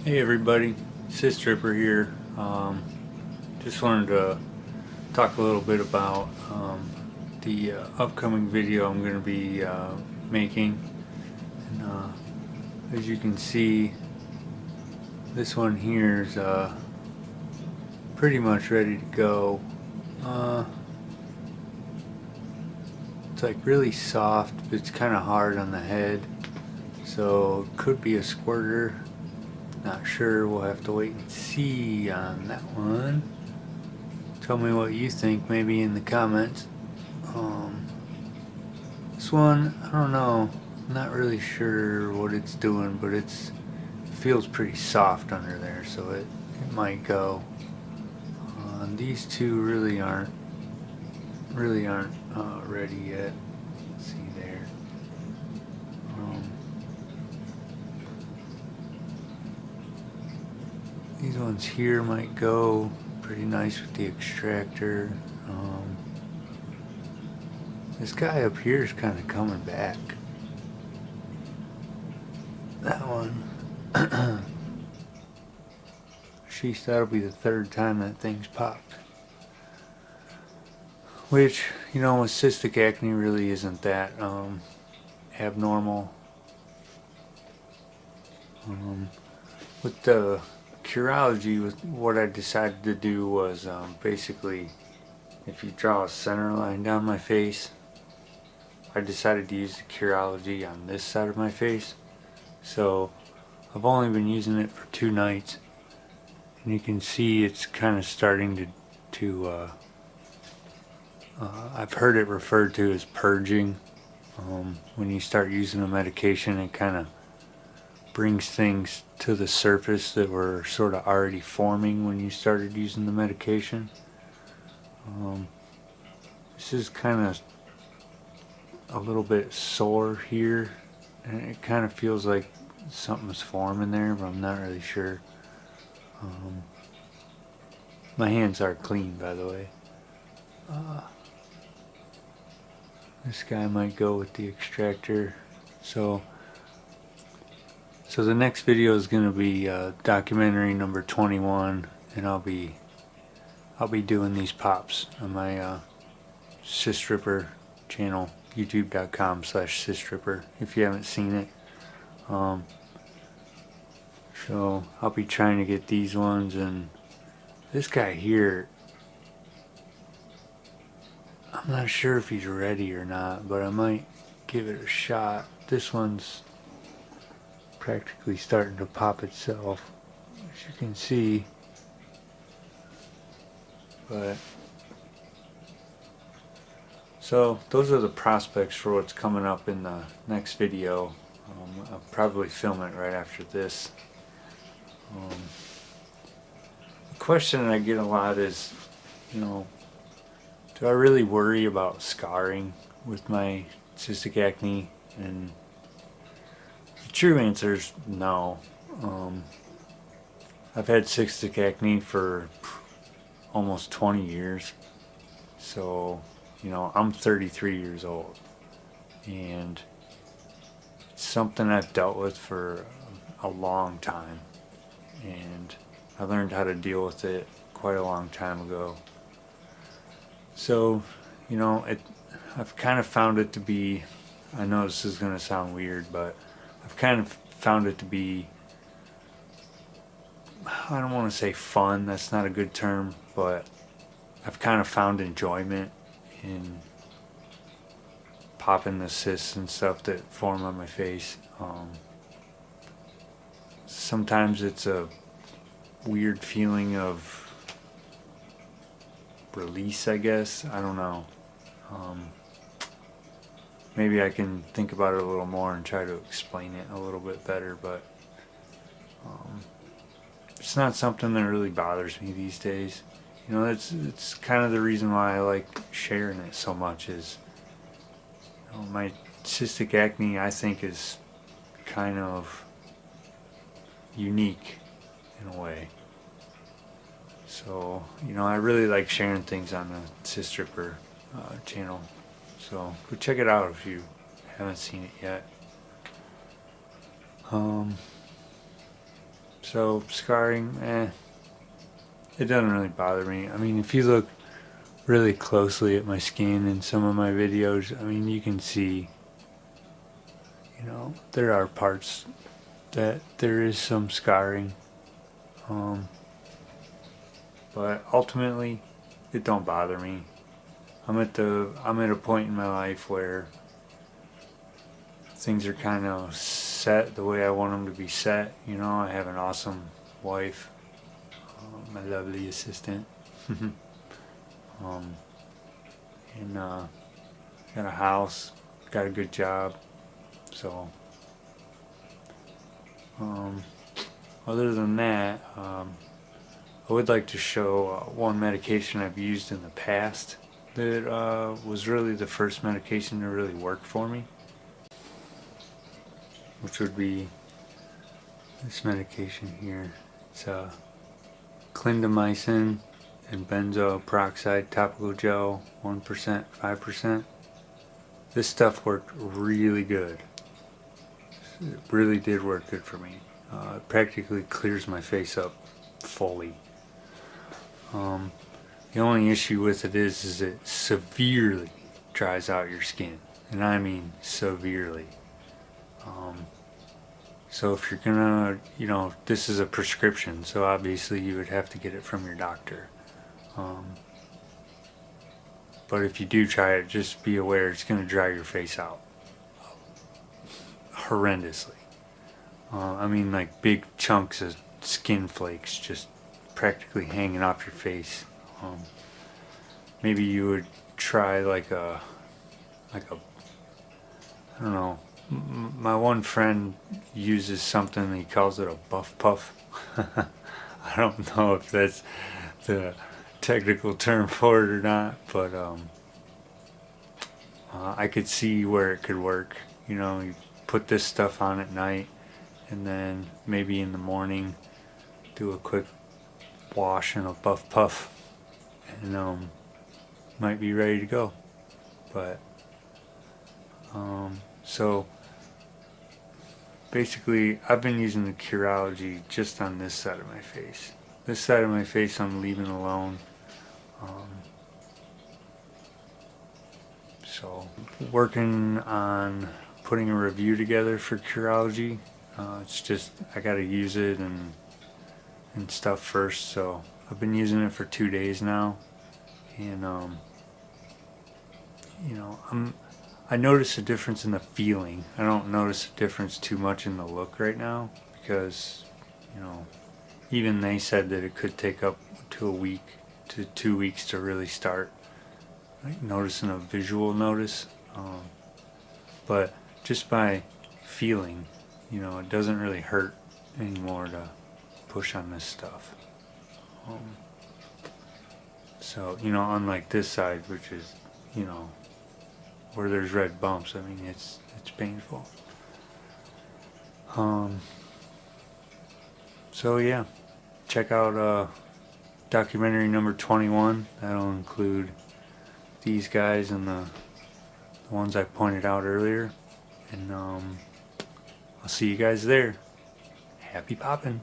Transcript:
Hey everybody, Cystic here. Just wanted to talk a little bit about the upcoming video I'm going to be making. And, as you can see, this one here is pretty much ready to go. It's like really soft, but it's kind of hard on the head, so it could be a squirter. Not sure, we'll have to wait and see on that one. Tell me what you think, maybe in the comments. This one, I don't know, I'm not really sure what it's doing, but it feels pretty soft under there, so it might go. These two really aren't ready yet. Let's see there. These ones here might go pretty nice with the extractor. This guy up here is kind of coming back. That one. Sheesh, that'll be the third time that thing's popped. Which, you know, with cystic acne really isn't that abnormal. With the Curology, what I decided to do was basically, if you draw a center line down my face, I decided to use the Curology on this side of my face. So I've only been using it for 2 nights, and you can see it's kind of starting to I've heard it referred to as purging. When you start using a medication, it kind of brings things to the surface that were sort of already forming when you started using the medication. This is kind of a little bit sore here, and it kind of feels like something's forming there, but I'm not really sure. My hands are clean, by the way. This guy might go with the extractor. So the next video is going to be documentary number 21, and I'll be doing these pops on my Cystic channel, youtube.com/Cystic, if you haven't seen it. So I'll be trying to get these ones, and this guy here, I'm not sure if he's ready or not, but I might give it a shot. This one's practically starting to pop itself, as you can see. But so those are the prospects for what's coming up in the next video. I'll probably film it right after this. The question that I get a lot is, you know, do I really worry about scarring with my cystic acne? And the true answer is no. I've had cystic acne for almost 20 years. So, you know, I'm 33 years old. And it's something I've dealt with for a long time. And I learned how to deal with it quite a long time ago. So, you know, I've kind of found it to be, I know this is going to sound weird, but I've kind of found it to be, I don't want to say fun, that's not a good term, but I've kind of found enjoyment in popping the cysts and stuff that form on my face. Sometimes it's a weird feeling of release, I guess. I don't know. Maybe I can think about it a little more and try to explain it a little bit better, but it's not something that really bothers me these days. You know, it's kind of the reason why I like sharing it so much is, you know, my cystic acne, I think, is kind of unique in a way. So, you know, I really like sharing things on the Cystic channel. So go check it out if you haven't seen it yet. So scarring, it doesn't really bother me. I mean, if you look really closely at my skin in some of my videos, I mean, you can see, you know, there are parts that there is some scarring. But ultimately, it don't bother me. I'm at a point in my life where things are kind of set the way I want them to be set. You know, I have an awesome wife, my lovely assistant, and got a house, got a good job. So, other than that, I would like to show one medication I've used in the past that was really the first medication to really work for me, which would be this medication here. It's clindamycin and benzoyl peroxide topical gel, 1%, 5%. This stuff worked really good. It really did work good for me. It practically clears my face up fully. The only issue with it is it severely dries out your skin, and I mean severely. So if you're gonna, you know, this is a prescription, so obviously you would have to get it from your doctor. But if you do try it, just be aware it's gonna dry your face out horrendously. I mean, like big chunks of skin flakes just practically hanging off your face. Maybe you would try like a I don't know. My one friend uses something, he calls it a buff puff. I don't know if that's the technical term for it or not, but I could see where it could work. You know, you put this stuff on at night, and then maybe in the morning do a quick wash and a buff puff, and might be ready to go. But so basically I've been using the Curology just on this side of my face. This side of my face I'm leaving alone. So working on putting a review together for Curology. It's just I gotta use it and stuff first. So I've been using it for 2 days now, and you know, I notice a difference in the feeling. I don't notice a difference too much in the look right now, because, you know, even they said that it could take up to a week to 2 weeks to really start like noticing a visual notice. But just by feeling, you know, it doesn't really hurt anymore to push on this stuff. So, you know, unlike this side, which is, you know, where there's red bumps, I mean, it's painful. So yeah, check out documentary number 21. That'll include these guys and the ones I pointed out earlier, and I'll see you guys there. Happy poppin'.